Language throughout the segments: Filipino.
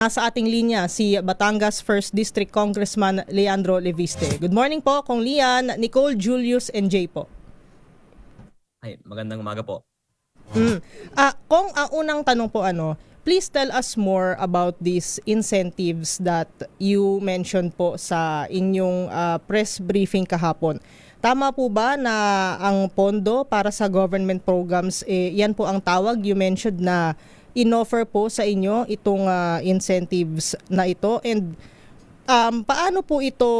Sa ating linya si Batangas 1st District Congressman Leandro Leviste. Good morning po, Kong Lian, Nicole, Julius, and Jay po. Ay, magandang umaga po. Kong, ang unang tanong po please tell us more about these incentives that you mentioned po sa inyong press briefing kahapon. Tama po ba na ang pondo para sa government programs, yan po ang tawag? You mentioned na in-offer po sa inyo itong incentives na ito, and paano po ito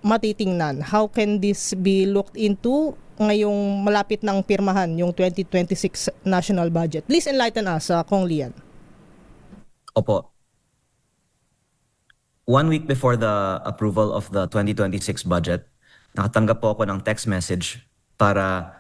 matitingnan? How can this be looked into ngayong malapit ng pirmahan yung 2026 national budget? Please enlighten us, Kong Lian. Opo. 1 week before the approval of the 2026 budget, nakatanggap po ako ng text message para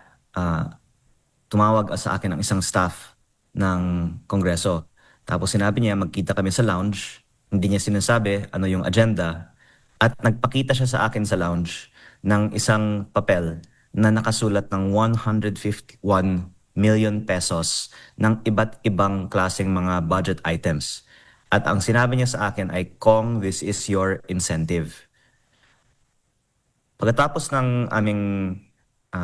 tumawag sa akin ang isang staff ng Kongreso. Tapos sinabi niya magkita kami sa lounge, hindi niya sinasabi ano yung agenda, at nagpakita siya sa akin sa lounge ng isang papel na nakasulat ng 151 million pesos ng iba't ibang klaseng mga budget items. At ang sinabi niya sa akin ay, "Kong, this is your incentive." Pagkatapos ng aming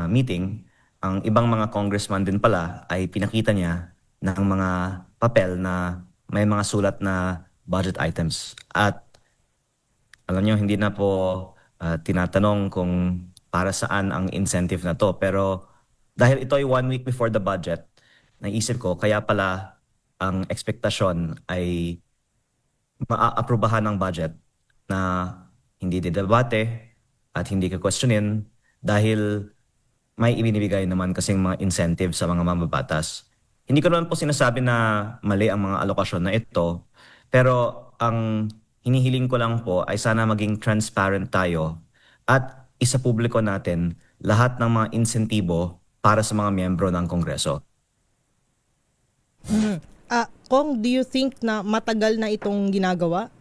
meeting, ang ibang mga congressman din pala ay pinakita niya ng mga papel na may mga sulat na budget items. At alam niyo, hindi na po tinatanong kung para saan ang incentive na to. Pero dahil ito ay 1 week before the budget, naisip ko, kaya pala ang ekspektasyon ay maaaprobahan ng budget na hindi didebate at hindi ka-questionin dahil may ibinibigay naman kasing mga incentive sa mga mambabatas. Hindi ko naman po sinasabi na mali ang mga alokasyon na ito, pero ang hinihiling ko lang po ay sana maging transparent tayo at isapubliko natin lahat ng mga insentibo para sa mga miyembro ng Kongreso. Kong, do you think na matagal na itong ginagawa?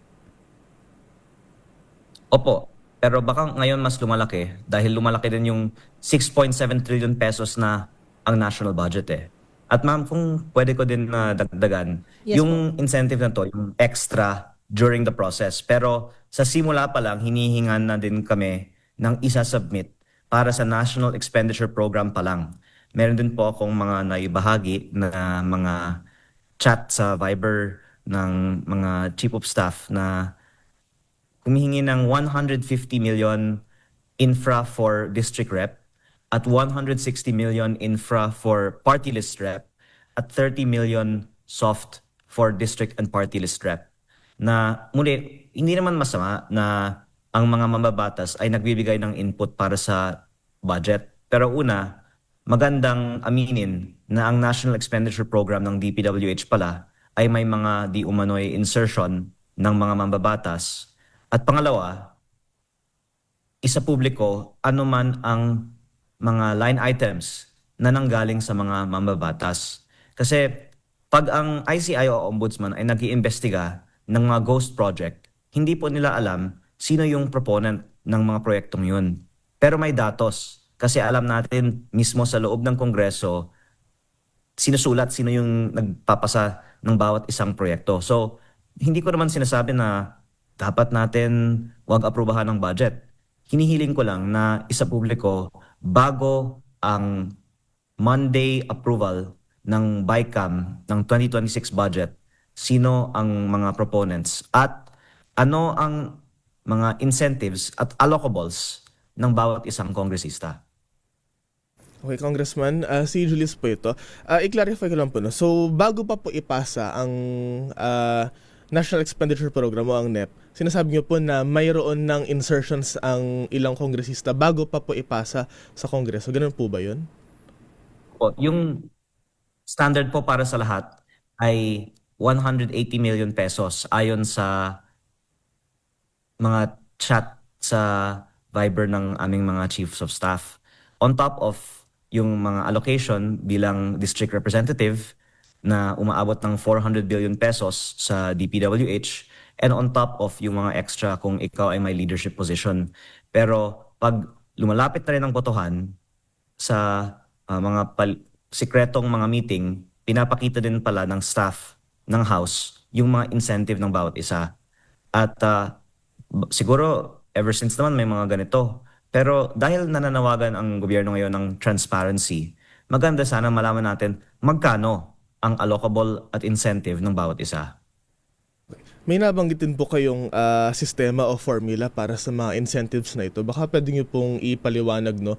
Opo, pero baka ngayon mas lumalaki dahil lumalaki din yung 6.7 trillion pesos na ang national budget eh. At ma'am, kung pwede ko din dagdagan, Yes, yung incentive na to, yung extra during the process. Pero sa simula pa lang, hinihingan na din kami ng isa-submit para sa National Expenditure Program pa lang. Meron din po akong mga naibahagi na mga chat sa Viber ng mga chief of staff na humihingi ng 150 million infra for district rep at 160 million infra for party list rep at 30 million soft for district and party list rep. Na muli, hindi naman masama na ang mga mambabatas ay nagbibigay ng input para sa budget. Pero una, magandang aminin na ang National Expenditure Program ng DPWH pala ay may mga di umano'y insertion ng mga mambabatas. At pangalawa, isa publiko ano man ang mga line items na nanggaling sa mga mambabatas. Kasi pag ang ICI o Ombudsman ay nag-iimbestiga ng mga ghost project, hindi po nila alam sino yung proponent ng mga proyektong yun. Pero may datos kasi alam natin mismo sa loob ng Kongreso sinusulat sino yung nagpapasa ng bawat isang proyekto. So hindi ko naman sinasabi na dapat natin wag aprubahan ng budget. Hinihiling ko lang na isa publiko bago ang Monday approval ng BICAM ng 2026 budget, sino ang mga proponents at ano ang mga incentives at allocables ng bawat isang kongresista. Okay, Congressman, si Julius po ito. I-clarify ko lang po. No? So, bago pa po ipasa ang National Expenditure Program o ang NEP, sinasabi niyo po na mayroon ng insertions ang ilang kongresista bago pa po ipasa sa Kongreso. Ganun po ba yun? Yung standard po para sa lahat ay 180 million pesos ayon sa mga chat sa Viber ng aming mga chiefs of staff. On top of yung mga allocation bilang district representative na umaabot ng 400 billion pesos sa DPWH, and on top of yung mga extra kung ikaw ay may leadership position. Pero pag lumalapit na rin ang botohan sa mga sikretong mga meeting, pinapakita din pala ng staff ng House yung mga incentive ng bawat isa. At siguro ever since naman may mga ganito. Pero dahil nananawagan ang gobyerno ngayon ng transparency, maganda sana malaman natin magkano ang allocable at incentive ng bawat isa. May nabanggitin po kayong sistema o formula para sa mga incentives na ito. Baka pwede nyo pong ipaliwanag, no?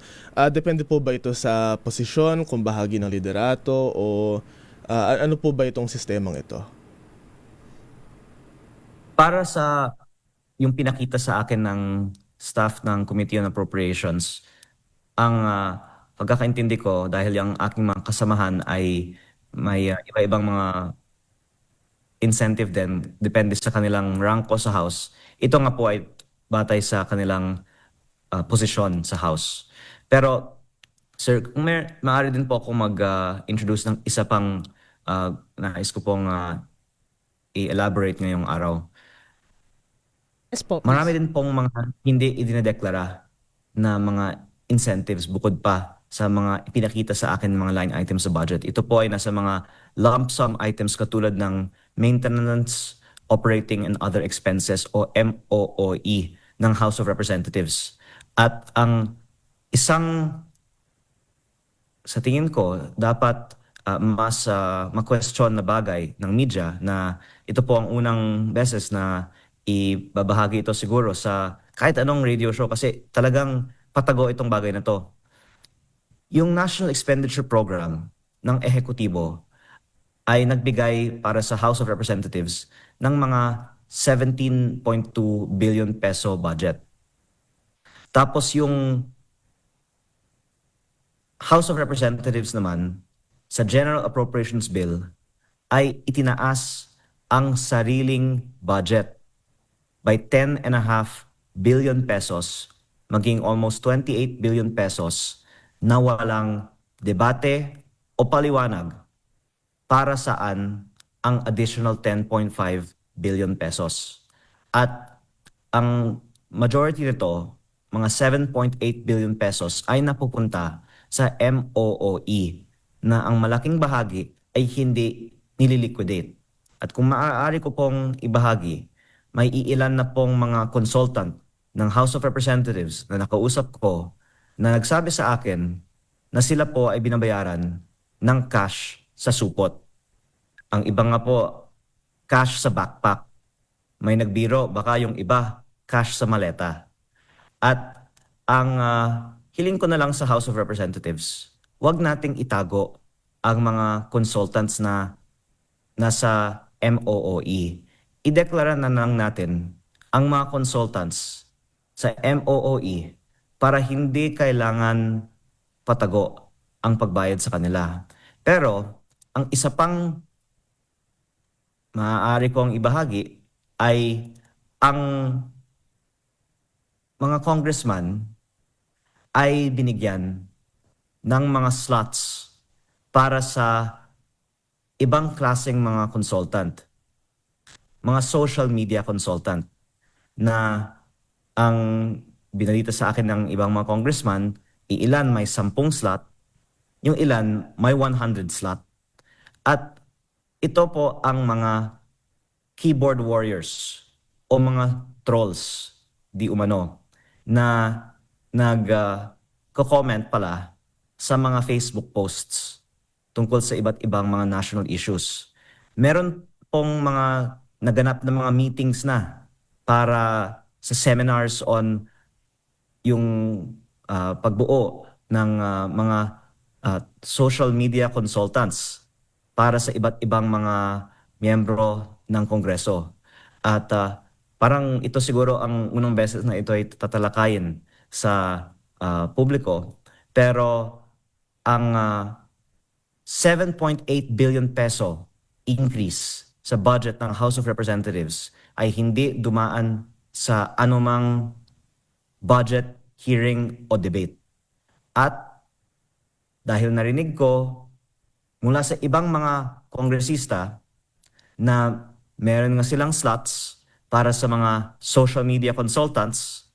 Depende po ba ito sa posisyon, kung bahagi ng liderato, o ano po ba itong sistemang ito? Para sa yung pinakita sa akin ng staff ng Committee on Appropriations, ang pagkakaintindi ko dahil yung aking mga kasamahan ay may iba-ibang mga incentive din, depende sa kanilang rank o sa House. Ito nga po ay batay sa kanilang posisyon sa House. Pero, sir, kung maaari din po ako mag-introduce ng isa pang nais ko pong i-elaborate ngayong araw. Yes po, please. Marami din pong mga hindi idinedeklara na mga incentives bukod pa sa mga ipinakita sa akin ng mga line items sa budget. Ito po ay nasa mga lump sum items katulad ng maintenance, operating and other expenses o MOOE ng House of Representatives. At ang isang sa tingin ko dapat mas ma-question na bagay ng media na ito po ang unang beses na ibabahagi ito siguro sa kahit anong radio show kasi talagang patago itong bagay na to. Yung National Expenditure Program ng ehekutibo ay nagbigay para sa House of Representatives ng mga 17.2 billion peso budget. Tapos yung House of Representatives naman sa General Appropriations Bill ay itinaas ang sariling budget by 10.5 billion pesos, maging almost 28 billion pesos na walang debate o paliwanag para saan ang additional 10.5 billion pesos. At ang majority nito, mga 7.8 billion pesos ay napupunta sa MOOE na ang malaking bahagi ay hindi nililiquidate. At kung maaari ko pong ibahagi, may iilan na pong mga consultant ng House of Representatives na nakausap ko na nagsabi sa akin na sila po ay binabayaran ng cash sa supot. Ang iba nga po, cash sa backpack. May nagbiro, baka yung iba, cash sa maleta. At ang hiling ko na lang sa House of Representatives, wag nating itago ang mga consultants na nasa MOOE. Ideklara na lang natin ang mga consultants sa MOOE para hindi kailangan patago ang pagbayad sa kanila. Pero ang isa pang maaari kong ibahagi ay ang mga congressman ay binigyan ng mga slots para sa ibang klaseng mga consultant, mga social media consultant na ang binalita sa akin ng ibang mga congressman, ilan may 10 slot, yung ilan may 100 slot. At ito po ang mga keyboard warriors o mga trolls di umano na nag-comment pala sa mga Facebook posts tungkol sa iba't ibang mga national issues. Meron pong mga naganap na mga meetings na para sa seminars on yung pagbuo ng mga social media consultants para sa iba't ibang mga miyembro ng Kongreso. At parang ito siguro ang unang beses na ito ay tatalakayin sa publiko. Pero ang 7.8 billion peso increase sa budget ng House of Representatives ay hindi dumaan sa anumang budget hearing o debate. At dahil narinig ko mula sa ibang mga kongresista na meron nga silang slots para sa mga social media consultants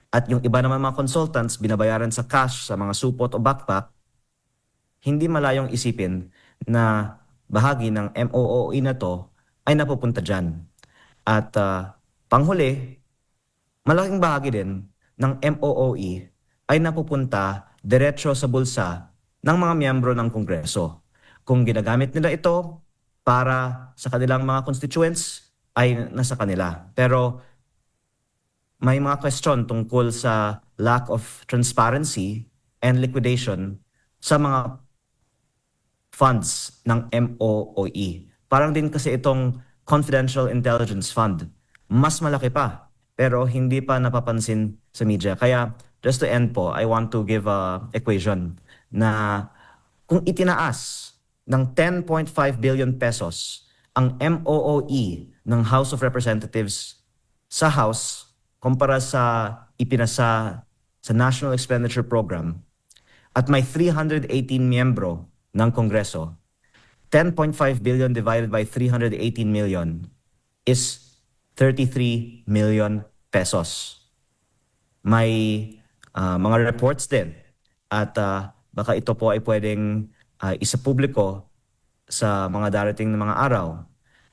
at yung iba naman mga consultants binabayaran sa cash sa mga supot o backpack, hindi malayong isipin na bahagi ng MOOE na to ay napupunta dyan. At panghuli, malaking bahagi din ng MOOE ay napupunta diretso sa bulsa ng mga miyembro ng Kongreso. Kung ginagamit nila ito para sa kanilang mga constituents, ay nasa kanila. Pero may mga question tungkol sa lack of transparency and liquidation sa mga funds ng MOOE. Parang din kasi itong Confidential Intelligence Fund. Mas malaki pa, pero hindi pa napapansin sa media. Kaya just to end po, I want to give a equation na kung itinaas ng 10.5 billion pesos ang MOOE ng House of Representatives sa House kumpara sa ipinasa sa National Expenditure Program at may 318 miyembro ng Kongreso, 10.5 billion divided by 318 million is 33 million pesos. May mga reports din at baka ito po ay pwedeng isapubliko sa mga darating na mga araw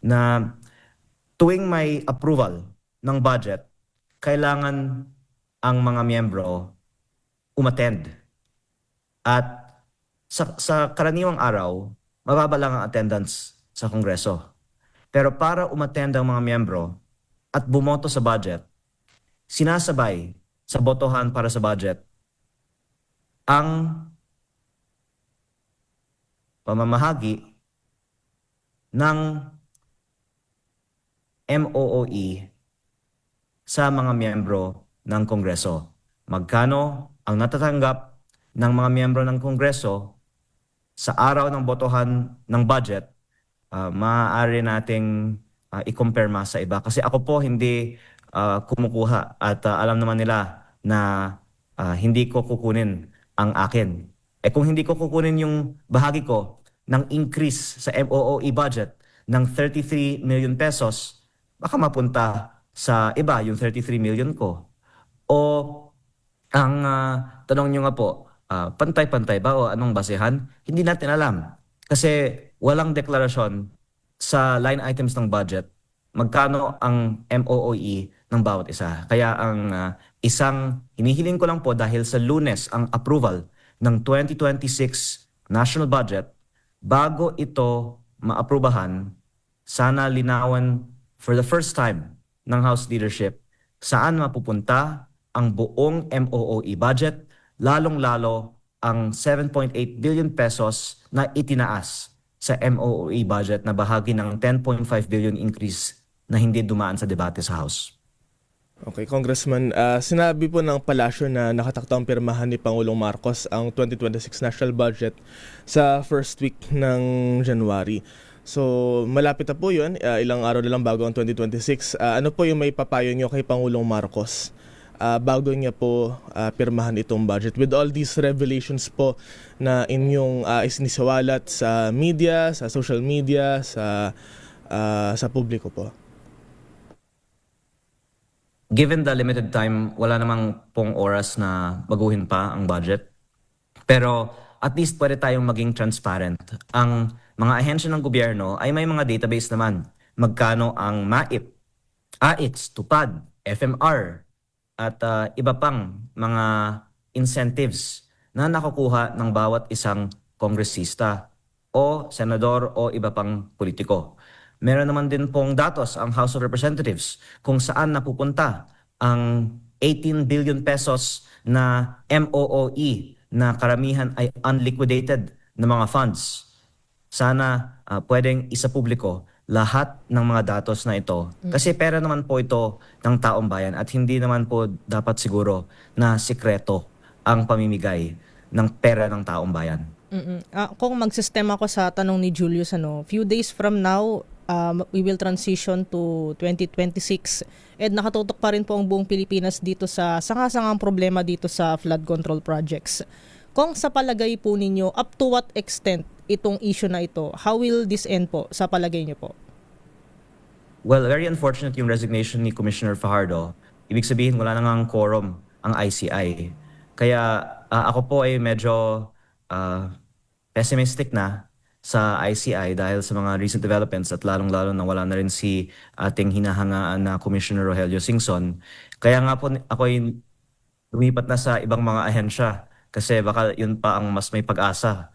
na tuwing may approval ng budget, kailangan ang mga miyembro umattend. At sa karaniwang araw, mababa lang ang attendance sa Kongreso. Pero para umattend ang mga miyembro at bumoto sa budget, sinasabay sa botohan para sa budget ang pamamahagi ng MOOE sa mga miyembro ng Kongreso. Magkano ang natatanggap ng mga miyembro ng Kongreso sa araw ng botohan ng budget, maaari nating i-compare sa iba. Kasi ako po hindi kumukuha at alam naman nila na hindi ko kukunin ang akin. Kung hindi ko kukunin yung bahagi ko ng increase sa MOOE budget ng 33 million pesos, baka mapunta sa iba yung 33 million ko. O ang tanong nyo nga po, pantay-pantay ba o anong basehan? Hindi natin alam. Kasi walang deklarasyon sa line items ng budget magkano ang MOOE ng bawat isa. Kaya ang isang hinihiling ko lang po dahil sa Lunes ang approval ng 2026 national budget, bago ito maaprubahan, sana linawan for the first time ng House leadership saan mapupunta ang buong MOOE budget, lalong-lalo ang 7.8 billion pesos na itinaas sa MOOE budget na bahagi ng 10.5 billion increase na hindi dumaan sa debate sa House. Okay, Congressman, sinabi po ng palasyo na nakatakdang pirmahan ni Pangulong Marcos ang 2026 national budget sa first week ng January. So, malapit na po yun. Ilang araw na lang bago ang 2026. Ano po yung may papayo nyo kay Pangulong Marcos bago niya po pirmahan itong budget? With all these revelations po na inyong isinisawalat sa media, sa social media, sa publiko po. Given the limited time, wala namang pong oras na baguhin pa ang budget. Pero at least pwede tayong maging transparent. Ang mga ahensya ng gobyerno ay may mga database naman. Magkano ang MAIP, AITS, TUPAD, FMR, at iba pang mga incentives na nakukuha ng bawat isang kongresista o senador o iba pang politiko. Meron naman din pong datos ang House of Representatives kung saan napupunta ang 18 billion pesos na MOOE na karamihan ay unliquidated na mga funds. Sana pwedeng isapubliko lahat ng mga datos na ito. Kasi pera naman po ito ng taong bayan at hindi naman po dapat siguro na sikreto ang pamimigay ng pera ng taong bayan. Kung magsistema ako sa tanong ni Julius, few days from now, we will transition to 2026 and nakatutok pa rin po ang buong Pilipinas dito sa sangasangang problema dito sa flood control projects. Kung sa palagay po ninyo, up to what extent itong issue na ito, how will this end po sa palagay niyo po? Well, very unfortunate yung resignation ni Commissioner Fajardo. Ibig sabihin wala na ngang quorum ang ICI. Kaya ako po ay medyo pessimistic na sa ICI dahil sa mga recent developments at lalong-lalo na wala na rin si ating hinahangaan na Commissioner Rogelio Singson. Kaya nga po ako'y lumipat na sa ibang mga ahensya kasi baka yun pa ang mas may pag-asa.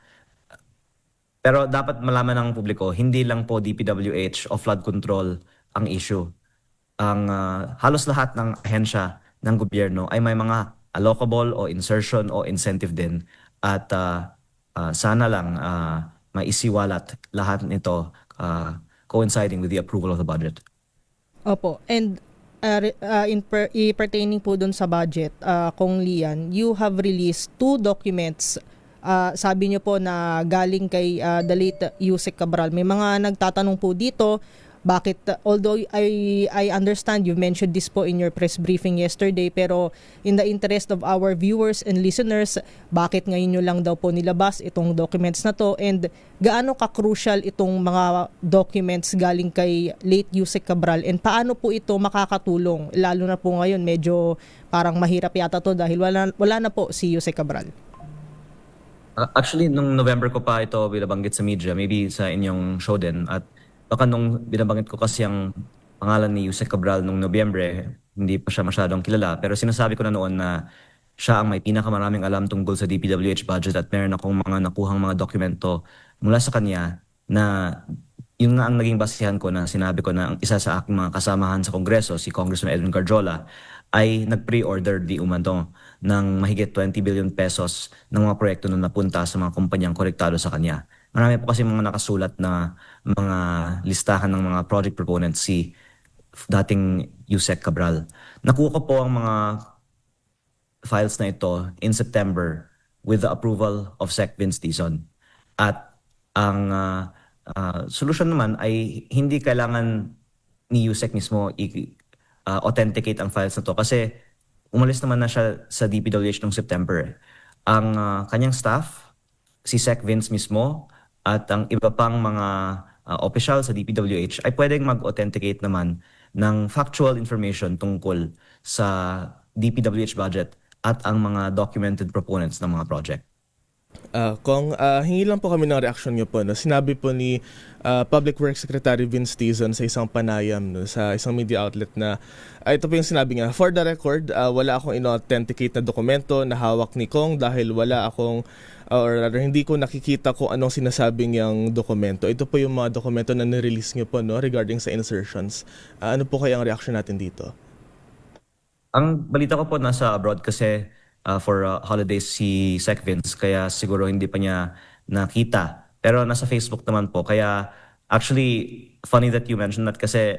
Pero dapat malaman ng publiko, hindi lang po DPWH o flood control ang issue. Ang halos lahat ng ahensya ng gobyerno ay may mga allocable o insertion o incentive din. At sana lang maisiwalat lahat nito coinciding with the approval of the budget. Opo. And pertaining po dun sa budget, Kong Lian, you have released 2 documents. Sabi niyo po na galing kay the late Yusek Cabral. May mga nagtatanong po dito, bakit, although I understand you mentioned this po in your press briefing yesterday, pero in the interest of our viewers and listeners, bakit ngayon nyo lang daw po nilabas itong documents na to, and gaano ka-crucial itong mga documents galing kay late Yusek Cabral, and paano po ito makakatulong, lalo na po ngayon medyo parang mahirap yata to dahil wala na po si Yusek Cabral. Actually, nung November ko pa ito binabanggit sa media, maybe sa inyong show din, at baka nung binabanggit ko kasi ang pangalan ni Yusek Cabral nung Nobyembre, hindi pa siya masyadong kilala. Pero sinasabi ko na noon na siya ang may pinakamaraming alam tungkol sa DPWH budget at meron akong mga nakuhang mga dokumento mula sa kanya na yun nga ang naging basihan ko na sinabi ko na ang isa sa aking mga kasamahan sa Kongreso, si Congressman Edwin Garjola, ay nag-pre-order di umano ng mahigit 20 billion pesos ng mga proyekto na napunta sa mga kumpanyang konektado sa kanya. Marami po kasi mga nakasulat na mga listahan ng mga project proponents si dating Yusek Cabral. Nakuha ko po ang mga files na ito in September with the approval of Sec. Vince Dizon. At ang solusyon naman ay hindi kailangan ni Yusek mismo authenticate ang files na to kasi umalis naman na siya sa DPWH noong September. Ang kanyang staff, si Sec. Vince mismo, at ang iba pang mga official sa DPWH ay pwedeng mag-authenticate naman ng factual information tungkol sa DPWH budget at ang mga documented proponents ng mga project. Kung hingi lang po kami ng reaction niyo po. No? Sinabi po ni Public Works Secretary Vince Dizon sa isang panayam, no, sa isang media outlet na ito po yung sinabi niya, for the record, wala akong ino-authenticate na dokumento na hawak ni Kong dahil wala akong or rather, hindi ko nakikita kung anong sinasabing yung dokumento. Ito po yung mga dokumento na nirelease niyo po, no, regarding sa insertions. Ano po kaya ang reaction natin dito? Ang balita ko po nasa abroad kasi for holidays si Sec. Vince, kaya siguro hindi pa niya nakita. Pero nasa Facebook naman po. Kaya actually, funny that you mentioned that kasi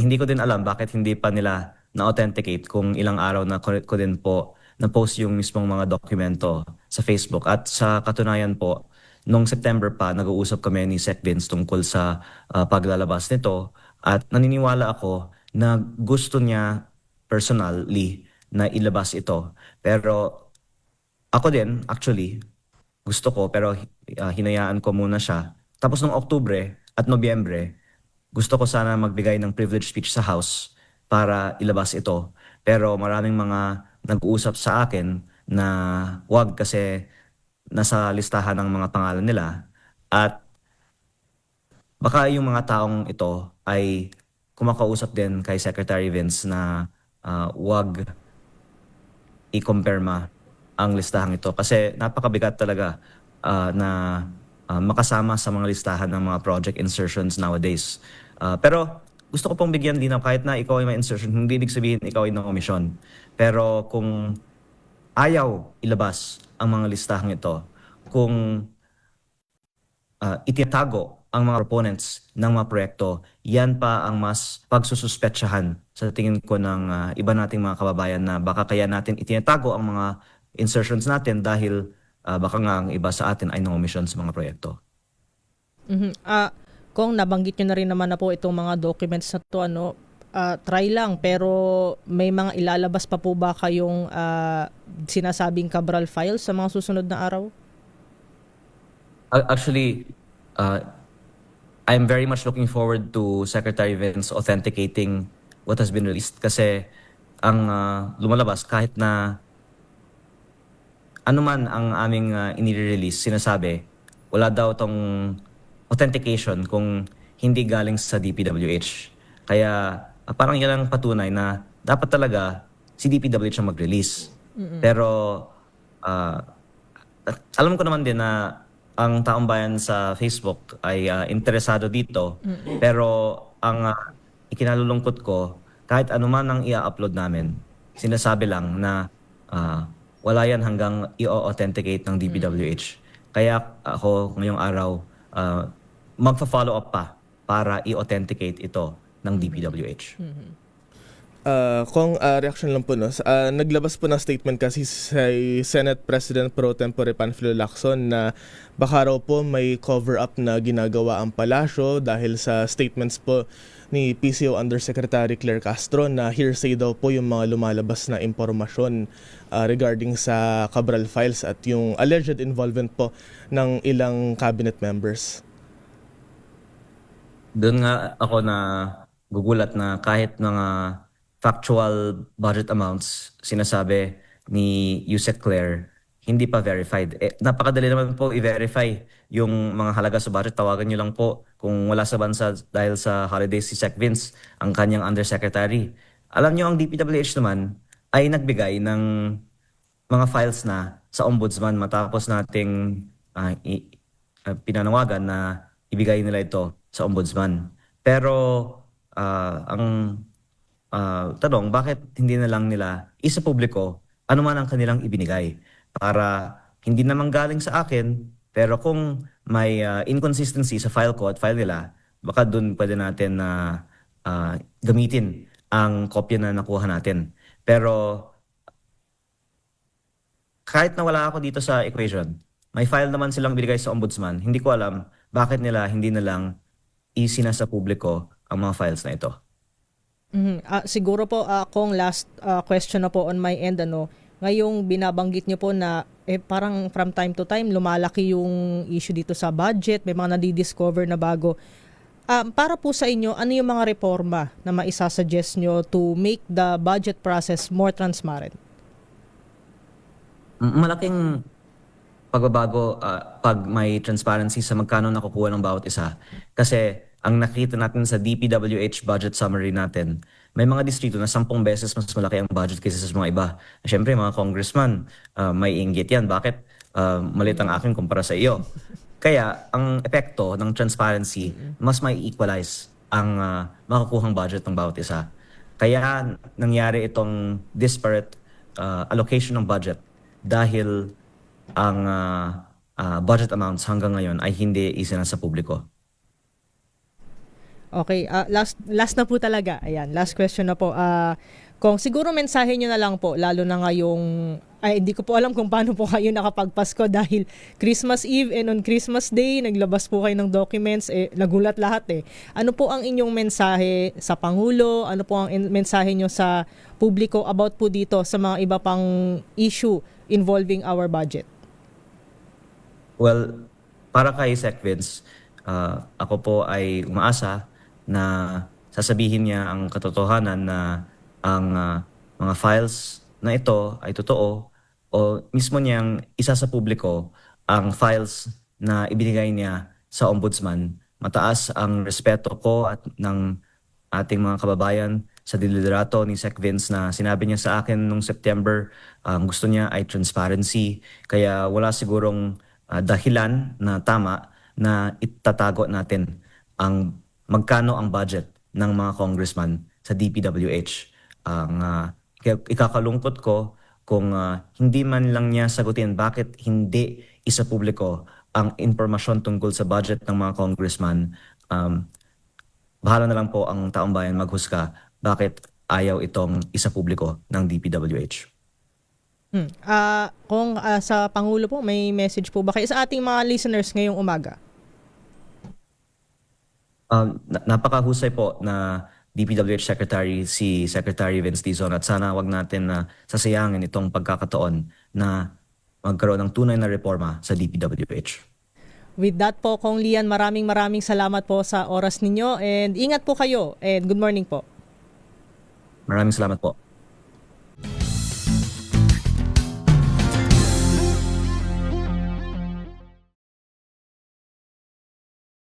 hindi ko din alam bakit hindi pa nila na-authenticate kung ilang araw na ko din po na-post yung mismong mga dokumento sa Facebook. At sa katunayan po, noong September pa, nag-uusap kami ni Sec. Vince tungkol sa paglalabas nito. At naniniwala ako na gusto niya personally na ilabas ito. Pero ako din, actually, gusto ko pero hinayaan ko muna siya. Tapos noong Oktubre at Nobyembre, gusto ko sana magbigay ng privilege speech sa House para ilabas ito. Pero maraming mga nag-uusap sa akin na wag kasi nasa listahan ng mga pangalan nila. At baka yung mga taong ito ay kumakausap din kay Secretary Vince na wag i-compirma ang listahan ito. Kasi napakabigat talaga na makasama sa mga listahan ng mga project insertions nowadays. Pero gusto ko pong bigyan din na kahit na ikaw ay may insertion, hindi ibig sabihin ikaw ay na-komisyon. Pero kung ayaw ilabas ang mga listahang ito, kung itatago ang mga proponents ng mga proyekto, yan pa ang mas pagsususpetsahan sa tingin ko ng iba nating mga kababayan na baka kaya natin itinatago ang mga insertions natin dahil baka nga ang iba sa atin ay na-omission sa mga proyekto. Kung nabanggit nyo na rin naman na po itong mga documents na to, try lang, pero may mga ilalabas pa po ba kayong sinasabing Cabral files sa mga susunod na araw? Actually, I'm very much looking forward to Secretary Vince authenticating what has been released kasi ang lumalabas kahit na ano man ang aming inire-release, sinasabi, wala daw tong authentication kung hindi galing sa DPWH. Kaya parang yan ang patunay na dapat talaga si DPWH ang mag-release. Pero alam ko naman din na ang taong bayan sa Facebook ay interesado dito. Pero ang ikinalulungkot ko, kahit anuman ang i-upload namin, sinasabi lang na wala yan hanggang i-authenticate ng DPWH. Kaya ako ngayong araw, magpa-follow up pa para i-authenticate ito ng DPWH. Kung reaction lang po, no? Naglabas po ng statement kasi sa Senate President Pro Tempore Panfilo Lacson na baka raw po may cover-up na ginagawa ang palasyo dahil sa statements po ni PCO Undersecretary Claire Castro na hearsay daw po yung mga lumalabas na impormasyon regarding sa Cabral files at yung alleged involvement po ng ilang cabinet members. Doon nga ako na gugulat na kahit mga factual budget amounts sinasabi ni Yusek Claire, hindi pa verified. Napakadali naman po i-verify yung mga halaga sa budget. Tawagan nyo lang po kung wala sa bansa dahil sa holidays si Sec Vince, ang kanyang undersecretary. Alam nyo, ang DPWH naman ay nagbigay ng mga files na sa ombudsman matapos nating pinanawagan na ibigay nila ito sa ombudsman. Pero ang tanong, bakit hindi na lang nila isa publiko ano man ang kanilang ibinigay para hindi naman galing sa akin, pero kung may inconsistency sa file ko at file nila, baka dun pwede natin na gamitin ang kopya na nakuha natin. Pero kahit na wala ako dito sa equation, may file naman silang binigay sa ombudsman, hindi ko alam bakit nila hindi na lang isinasa publiko ang mga files na ito. Siguro po kung last question na po on my end, ngayong binabanggit niyo po na parang from time to time lumalaki yung issue dito sa budget, may mga nadi-discover na bago. Para po sa inyo, ano yung mga reforma na maisasuggest nyo to make the budget process more transparent? Malaking pagbabago pag may transparency sa magkano nakukuha ng bawat isa. Kasi ang nakita natin sa DPWH budget summary natin, may mga distrito na 10 beses mas malaki ang budget kaysa sa mga iba. Siyempre, mga congressman, may inggit yan. Bakit maliit ang akin kumpara sa iyo? Kaya, ang epekto ng transparency, mas may equalize ang makukuhang budget ng bawat isa. Kaya, nangyari itong disparate allocation ng budget dahil ang budget amounts hanggang ngayon ay hindi isinasa publiko. Okay, last na po talaga. Ayan, last question na po. Kung siguro mensahe nyo na lang po, lalo na ngayong, hindi ko po alam kung paano po kayo nakapagpasko dahil Christmas Eve and on Christmas Day, naglabas po kayo ng documents, nagulat lahat . Ano po ang inyong mensahe sa Pangulo? Ano po ang mensahe nyo sa publiko about po dito sa mga iba pang issue involving our budget? Well, para kay Sec Vince, ako po ay umaasa na sasabihin niya ang katotohanan na ang mga files na ito ay totoo o mismo niyang isa sa publiko ang files na ibinigay niya sa ombudsman. Mataas ang respeto ko at ng ating mga kababayan sa diliderato ni Sec Vince na sinabi niya sa akin nung September, gusto niya ay transparency. Kaya wala sigurong dahilan na tama na itatago natin ang magkano ang budget ng mga congressman sa DPWH. Ang ikakalungkot ko kung hindi man lang niya sagutin bakit hindi isa publiko ang impormasyon tungkol sa budget ng mga congressman. Bahala na lang po ang taong bayan maghusga bakit ayaw itong isa publiko ng DPWH. Kung sa Pangulo po, may message po ba kayo sa ating mga listeners ngayong umaga? Napakahusay po na DPWH Secretary si Secretary Vince Dizon at sana wag natin na sasayangin itong pagkakataon na magkaroon ng tunay na reforma sa DPWH. With that po, Kong Lian, maraming salamat po sa oras ninyo and ingat po kayo and good morning po. Maraming salamat po.